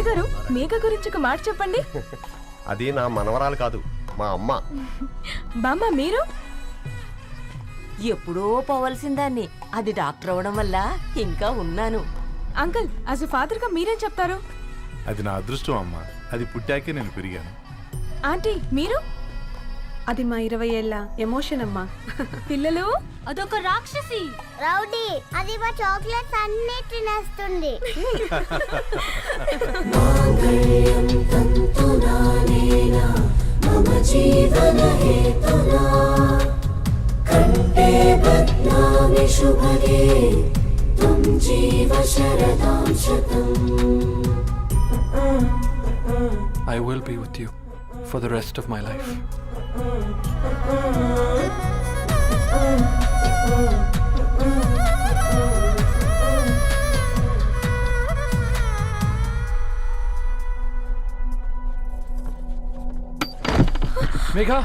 గారు మేఘ గురించి ఒక మాట చెప్పండి. అది నా మనవరాలు కాదు, మా అమ్మ. బామ్మ మీరు ఎప్పుడో పోవలసిందాన్ని, అది డాక్టర్ అవడం వల్ల ఇంకా ఉన్నాను. అంకుల్ యాజ్ ఎ ఫాదర్ గా మీరేం చెప్తారు? అది నా అదృష్టం అమ్మా, అది పుట్టాకే నేను పెరిగాను. ఆంటీ మీరు? అది మా 20 ఏళ్ళ ఎమోషన్ అమ్మా. పిల్లలు అదొక రాక్షసి రౌడీ, అది మా చాక్లెట్స్ అన్ని తినేస్తుంది. I will be with you for the rest of my life. Megha!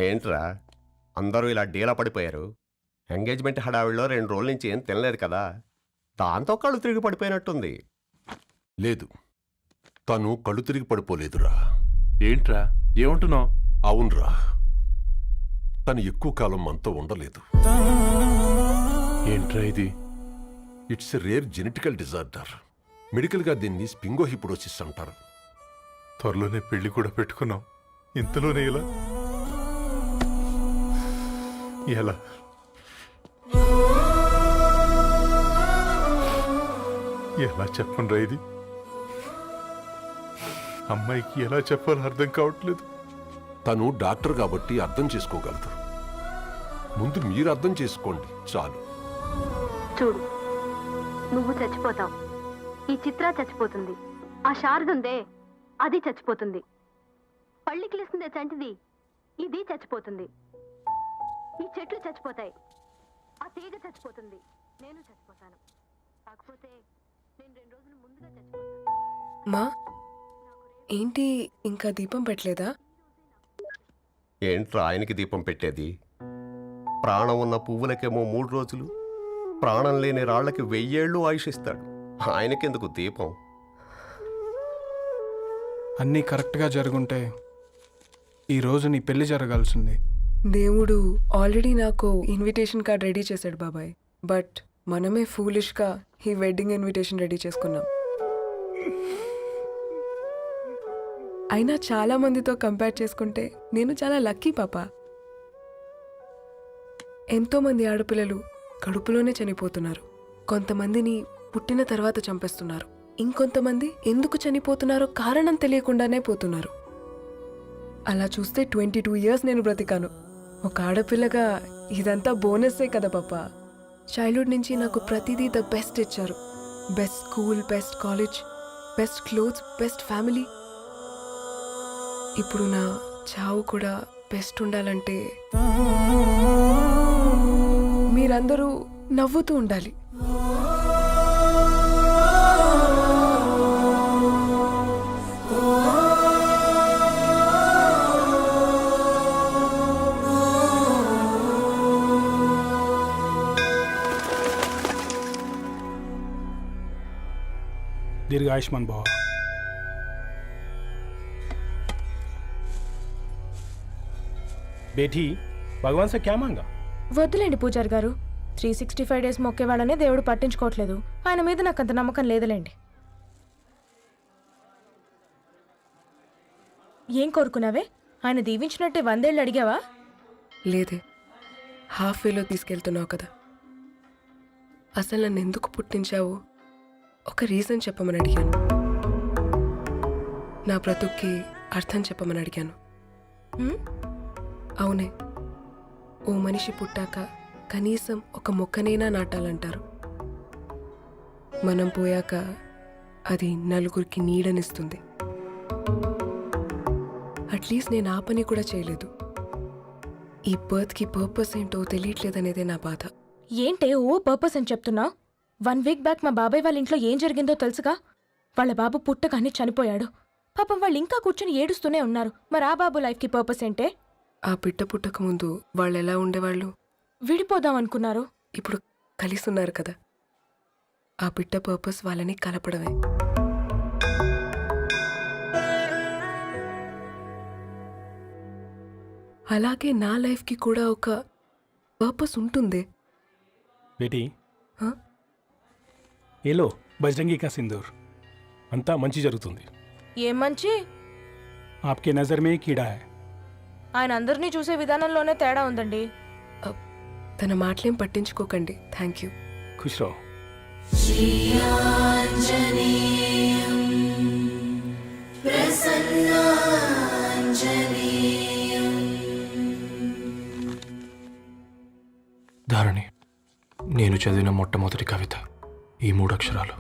ఏంట్రా అందరూ ఇలా డీలా పడిపోయారు? ఎంగేజ్మెంట్ హడావిడిలో 2 రోజుల నుంచి ఏం తినలేదు కదా, దాంతో కళ్ళు తిరిగి పడిపోయినట్టుంది. లేదు, తను కళ్ళు తిరిగి పడిపోలేదురా. ఏంట్రా ఏమంటున్నావు? అవునరా, తను ఎక్కువ కాలం మనతో ఉండలేదు. ఏంట్రా ఇది? It's a rare genetical disorder. మెడికల్గా దీన్ని స్పింగోహిపోడోసిస్ అంటారు. త్వరలోనే పెళ్లి కూడా పెట్టుకున్నాం, ఇంతలోనే ఇలా ఎలా? ఎలా చెప్పనురా ఇది? అమ్మాయికి ఎలా చెప్పాలో అర్థం కావట్లేదు. తను డాక్టర్ కాబట్టి అర్థం చేసుకోగలదు. ముందు మీరు అర్థం చేసుకోండి చాలు. చూడు, నువ్వు చచ్చిపోతావు, ఈ చిత్ర చచ్చిపోతుంది, ఆ శారదుందే అది చచ్చిపోతుంది, పళ్ళికిలిస్తుందే చంటిది ఇది చచ్చిపోతుంది, ఈ చెట్లు చచ్చిపోతాయి, ఆ తీగ చచ్చిపోతుంది, నేను చచ్చిపోతాను. కాకపోతే నేను 2 రోజులు ముందుగా చచ్చిపోతాను. మా ఏంటి ఇంకా దీపం పెట్టలేదా? ఏంట్రా ఆయనకి దీపం పెట్టేది? ప్రాణం ఉన్న పువ్వులకేమో 3 రోజులు, ప్రాణం లేని రాళ్లకి 1000 ఏళ్ళు ఆయుషిస్తాడు. ఆయనకెందుకు దీపం? అన్నీ కరెక్ట్గా జరుగుంటే ఈరోజు నీ పెళ్లి జరగాల్సింది. దేవుడు ఆల్రెడీ నాకు ఇన్విటేషన్ కార్డ్ రెడీ చేశాడు బాబాయ్. బట్ మనమే ఫూలిష్గా ఈ వెడ్డింగ్ ఇన్విటేషన్ రెడీ చేసుకున్నాం. అయినా చాలా మందితో కంపేర్ చేసుకుంటే నేను చాలా లక్కీ పాప. ఎంతోమంది ఆడపిల్లలు కడుపులోనే చనిపోతున్నారు, కొంతమందిని పుట్టిన తర్వాత చంపేస్తున్నారు, ఇంకొంతమంది ఎందుకు చనిపోతున్నారో కారణం తెలియకుండానే పోతున్నారు. అలా చూస్తే 22 ఇయర్స్ నేను బ్రతికాను. ఒక ఆడపిల్లగా ఇదంతా బోనస్సే కదా పాప. చైల్డ్హుడ్ నుంచి నాకు ప్రతిదీ ద బెస్ట్ ఇచ్చారు. Best school, best college, best clothes, best family. ఇప్పుడు నా చావు కూడా బెస్ట్ ఉండాలంటే మీరందరూ నవ్వుతూ ఉండాలి. दीर्घ आयुष्मान भव. बेटी भगवान से क्या मांगा? వద్దులేండి పూజారి గారు, 365 డేస్ మొక్కేవాళ్ళనే దేవుడు పట్టించుకోవట్లేదు. ఆయన మీద నాకు అంత నమ్మకం లేదులేండి. ఏం కోరుకున్నావే? ఆయన దీవించినట్టే 100 ఏళ్ళు అడిగావా? లేదే, హాఫ్ వేలో తీసుకెళ్తున్నావు కదా. అసలు నన్ను ఎందుకు పుట్టించావు ఒక రీజన్ చెప్పమని అడిగాను. నా బ్రతుక్కి అర్థం చెప్పమని అడిగాను. అవునే, ఓ మనిషి పుట్టాక కనీసం ఒక మొక్కనైనా నాటాలంటారు. మనం పోయాక అది నలుగురికి నీడనిస్తుంది. అట్లీస్ట్ నేను ఆ పని కూడా చేయలేదు. ఈ బర్త్కి పర్పస్ ఏంటో తెలియట్లేదనేదే నా బాధ. ఏంటే ఓ పర్పస్ అని చెప్తున్నా? 1 వీక్ బ్యాక్ మా బాబాయ్ వాళ్ళ ఇంట్లో ఏం జరిగిందో తెలుసుగా? వాళ్ళ బాబు పుట్టగానే చనిపోయాడు. పాపం వాళ్ళు ఇంకా కూర్చొని ఏడుస్తూనే ఉన్నారు. మరి ఆ బాబు లైఫ్కి పర్పస్ ఏంటే? ఆ బిడ్డ పుట్టక ముందు వాళ్ళు ఎలా ఉండేవాళ్ళు? విడిపోదాం అనుకున్నారు. ఇప్పుడు కలిసి ఉన్నారు కదా. ఆ బిడ్డ పర్పస్ వాళ్ళని కలపడమే. అలాగే నా లైఫ్కి కూడా ఒక పర్పస్ ఉంటుంది. बेटी హ? ये लो बजरंगी का सिंदूर అంతా మంచి జరుగుతుంది. ఏం మంచి? आपके नज़र में कीड़ा है. ఆయన అందరినీ చూసే విధానంలోనే తేడా ఉందండి. తన మాటలేం పట్టించుకోకండి. Thank you. खुश रहो. ధారణి, నేను చదివిన మొట్టమొదటి కవిత ఈ 3 అక్షరాలు.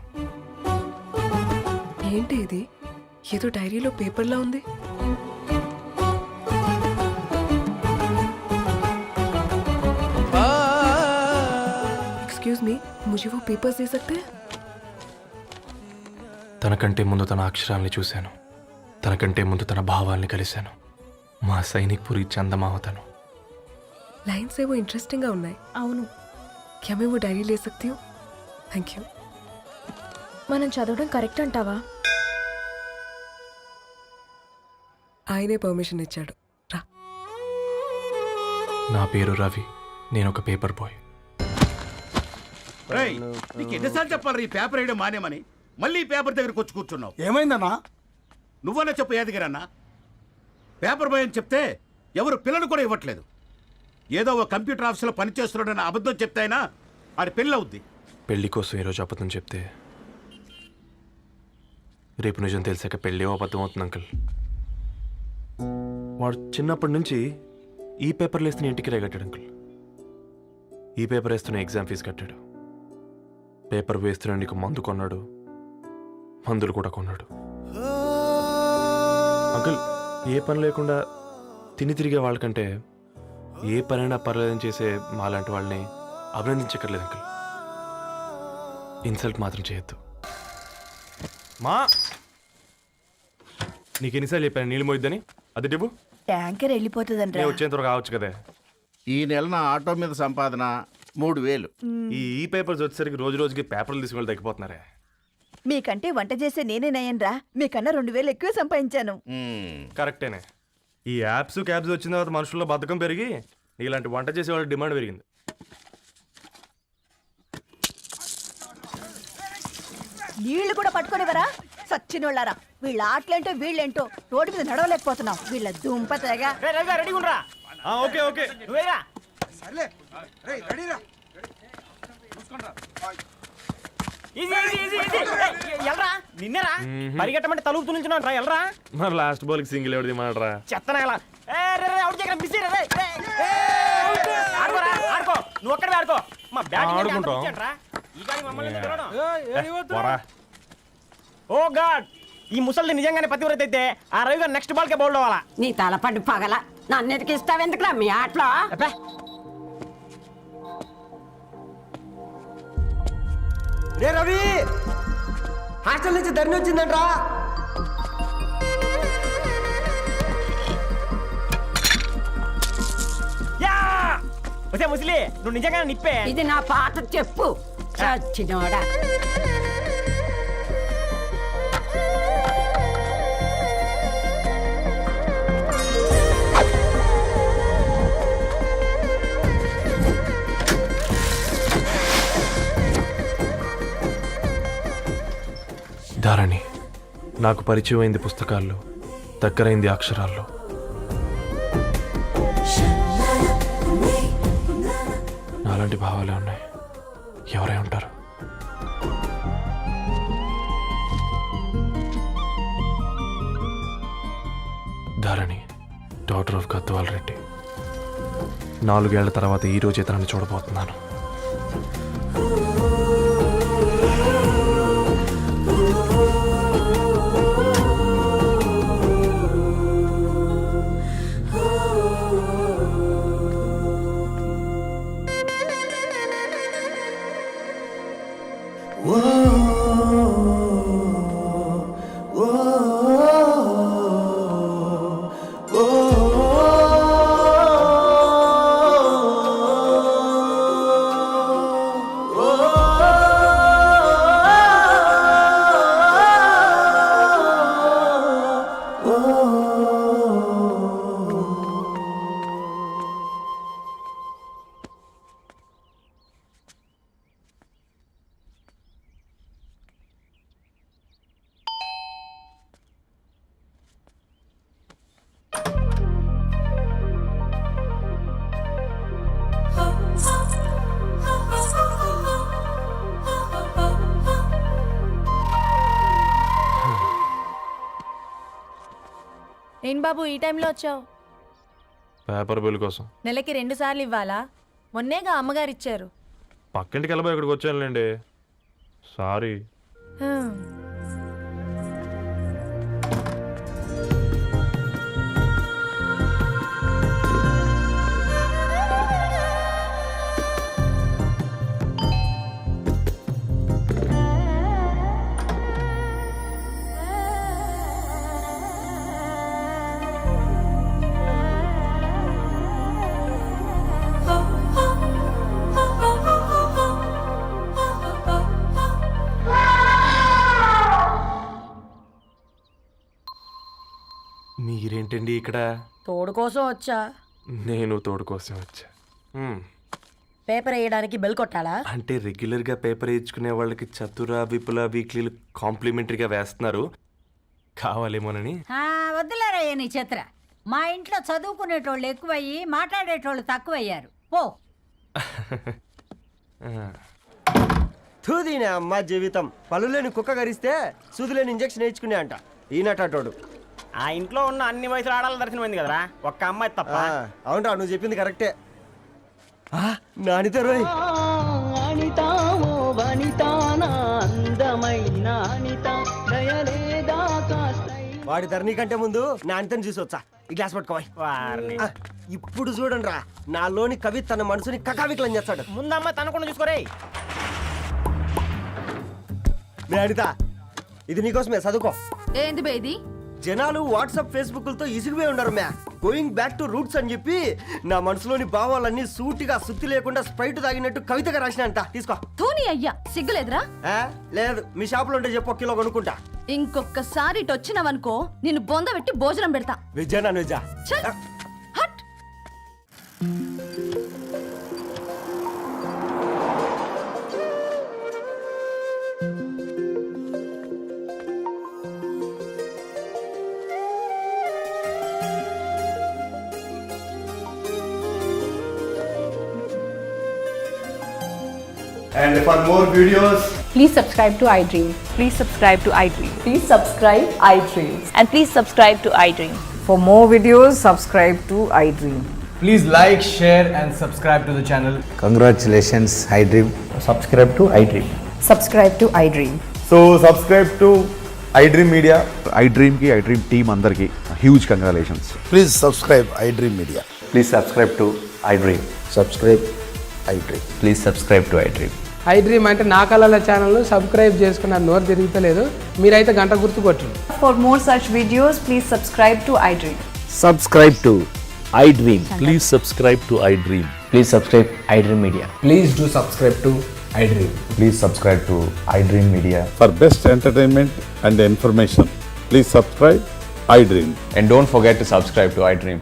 ఏంటి ఇది? ఏదో డైరీలో పేపర్లా ఉంది. एक्सक्यूज मी, मुझे वो पेपर्स दे सकते हैं? తనకంటే ముందు తన అక్షరాల్ని చూశాను, తనకంటే ముందు తన భావాల్ని కలిశాను. మా సైనిక్ పురి చందమావతను. लाइन्स है वो इंटरेस्टिंग ఉన్నాయి. అవును, क्या मैं वो डायरी ले सकती हूँ? Thank you. మనం చదవడం కరెక్ట్ అంటావా? ఆయనే పర్మిషన్ ఇచ్చాడు. రా. నా పేరు రవి, నేను ఒక పేపర్ బాయ్. నీకు ఎన్నిసార్లు చెప్పాలి ఈ పేపర్ వేయడం మానేమని? మళ్ళీ ఈ పేపర్ దగ్గరకు వచ్చి కూర్చున్నావు. ఏమైందన్నా? నువ్వన్నా చెప్పు యాదగిరన్నా. పేపర్ బాయ్ అని చెప్తే ఎవరు పిల్లలు కూడా ఇవ్వట్లేదు. ఏదో ఒక కంప్యూటర్ ఆఫీసులో పనిచేస్తున్నాడని అబద్ధం చెప్తే అయినా ఆడి పెళ్ళి అవుద్ది. పెళ్లి కోసం ఈరోజు అబద్ధం చెప్తే రేపు నిజం తెలిసాక పెళ్ళి అబద్ధం అవుతుంది అంకుల్. వాడు చిన్నప్పటి నుంచి ఈ పేపర్లు వేస్తున్న ఇంటికి రేగట్టాడు అంకుల్. ఈ పేపర్ వేస్తున్న ఎగ్జామ్ ఫీజు కట్టాడు. పేపర్ వేస్తున్న నీకు మందు కొన్నాడు, మందులు కూడా కొన్నాడు. అంకుల్, ఏ పని లేకుండా తిని తిరిగే వాళ్ళకంటే ఏ పనైనా పర్లేదని చేసే మాలాంటి వాళ్ళని అభినందించక్కర్లేదు అంకుల్. ఇన్సల్ట్ మాత్రం చేయొద్దు. మా నీకు ఎన్నిసార్లు చెప్పాను నీళ్ళు మోయిద్దని? అది డిబు ట్యాంకర్ వెళ్ళిపోతుందండి. నేను వచ్చేంత వరకు కావచ్చు కదా. ఈ నెల నా ఆటో మీద సంపాదన 3000. ఈ పేపర్స్ వచ్చేసరికి రోజు రోజుకి పేపర్లు తీసుకుని తగ్గిపోతున్నారే. మీకంటే వంట చేసే నేనే నయ్యనరా. మీకన్నా 2000 ఎక్కువ సంపాదించాను. కరెక్టేనే. ఈ యాప్స్ క్యాబ్స్ వచ్చిన తర్వాత మనుషుల్లో బద్ధకం పెరిగి ఇలాంటి వంట చేసే వాళ్ళ డిమాండ్ పెరిగింది. నీళ్లు కూడా పట్టుకునేవరా సచ్చినోళ్ళారా. వీళ్ళ ఆటలేంటో వీళ్ళేంటో రోడ్డు మీద నడవలేకపోతున్నాం. వీళ్ళ దుంప తెగ. ఓకే ఓకే నిన్నరా పరిగెట్టమంటే తలుపుతూ నిల్చున్నాను రా. ఎల్రా మరి లాస్ట్ బాల్కి సింగిల్ ఎవరిది మాట్రా చెత్తనా ఎలా? ఆడుకో, నువ్వు ఒక్కడే ఆడుకో. మా ఆడుకుంటాం. ఓ గాడ్, ఈ ముసలి నిజంగానే పతివ్రత అయితే ఆ రవి గారు నెక్స్ట్ బాల్ కే బౌల్డ్ అవ్వాలా. నీ తలపండు పగల నన్ను ఇస్తావెందుకురా మీ ఆటలో? రే రవి, హాస్టల్ నుంచి ధరణి వచ్చిందంట్రా. వచ్చే ముసలి, నువ్వు నిజంగా నిప్పే. ఇది నా పాట చెప్పు చచ్చినోడా. ధారణి, నాకు పరిచయం అయింది పుస్తకాల్లో, దగ్గరైంది అక్షరాల్లో. నాలాంటి భావాలే ఉన్నాయి. ఎవరై ఉంటారు? Dharani, daughter of Gadwal Reddy. 4 ఏళ్ల తర్వాత ఈ రోజు ఇతరాన్ని చూడబోతున్నాను. ఏం బాబు ఈ టైంలో వచ్చావు? పేపర్ బిల్ కోసం. నెలకి 2 సార్లు ఇవ్వాలా? మొన్నేగా అమ్మగారు ఇచ్చారు. పక్కింటికి వెళ్ళబోయి ఇక్కడికి వచ్చానులేండి. సారీ. మీరేంటండి ఇక్కడ? తోడు కోసం వచ్చా. నేను తోడు కోసం వచ్చా. పేపర్ వేయడానికి బెల్ కొట్టాలా? అంటే రెగ్యులర్గా పేపర్ వేయించుకునే వాళ్ళకి చతుర విపుల వీక్లీలు కాంప్లిమెంటరీగా వేస్తున్నారు, కావాలేమోనని. వద్దులేరా నీ చిత్ర. మా ఇంట్లో చదువుకునేటోళ్ళు ఎక్కువయ్యి మాట్లాడేటోళ్ళు తక్కువయ్యారు. పో. తూదీనే అమ్మ జీవితం. పళ్ళులేని కుక్క గరిస్తే సూదులేని ఇంజక్షన్ వేయించుకునే అంట ఈనటోడు. ఆ ఇంట్లో ఉన్న అన్ని వయసులో ఆడాలి దర్శనమైంది కదరా, ఒక్క అమ్మాయి తప్ప. అవునరా, నువ్వు చెప్పింది కరెక్టే. నానితే రోయ్. వాడి ధరణి కంటే ముందు నానితని చూసి వచ్చా. ఈ గ్లాస్ పట్టుకోవాలి. ఇప్పుడు చూడండి రా, నాలోని కవి తన మనసుని కకావికలం చేస్తాడు. ముందమ్మ తనకుండా చూసుకోరే. అనిత, ఇది నీకోసమే, చదువుకో. ఏంది బేది? జనాలు వాట్సాప్ ఫేస్బుక్లతో ఇసిగిపోయి ఉండరు మ్యా. గోయింగ్ బ్యాక్ టు రూట్స్ అని చెప్పి నా మనసులోని భావాలన్నీ సూటిగా సుత్తి లేకుండా స్ప్రైట్ తాగినట్టు కవితగా రాసిన అంట. తీసుకో. తూని అయ్యా, సిగ్గులేదురా? లేదు, మీ షాపులో ఉంటే చెప్పు, 1 కిలో కొనుక్కుంటా. ఇంకొకసారి ఇటు వచ్చినావనుకో నిన్ను బొంద పెట్టి భోజనం పెడతా. వెజ్జా నాన్ వెజ్జా? హట్. And for more videos, Please subscribe to iDream. Please subscribe to iDream. Please subscribe iDream. And please subscribe to iDream. For more videos, subscribe to iDream. please like, share and subscribe to the channel. Congratulations, iDream. Subscribe to iDream. Subscribe to iDream. So subscribe to iDream Media. iDream ki iDream team andarki huge congratulations. Please subscribe iDream Media. Please subscribe to iDream. Subscribe iDream. Please subscribe to iDream. iDream అంటే నా కళల channel subscribe చేసుకున్న నోరు తిరుగుతలేదు, మీరైతే గంట గుర్తు కొట్టండి. For more such videos, please subscribe to iDream. Subscribe to iDream. Please subscribe to iDream. Please subscribe iDream Media. Please do subscribe to iDream. Please subscribe to iDream Media. For best entertainment and information, please subscribe iDream. And don't forget to subscribe to iDream.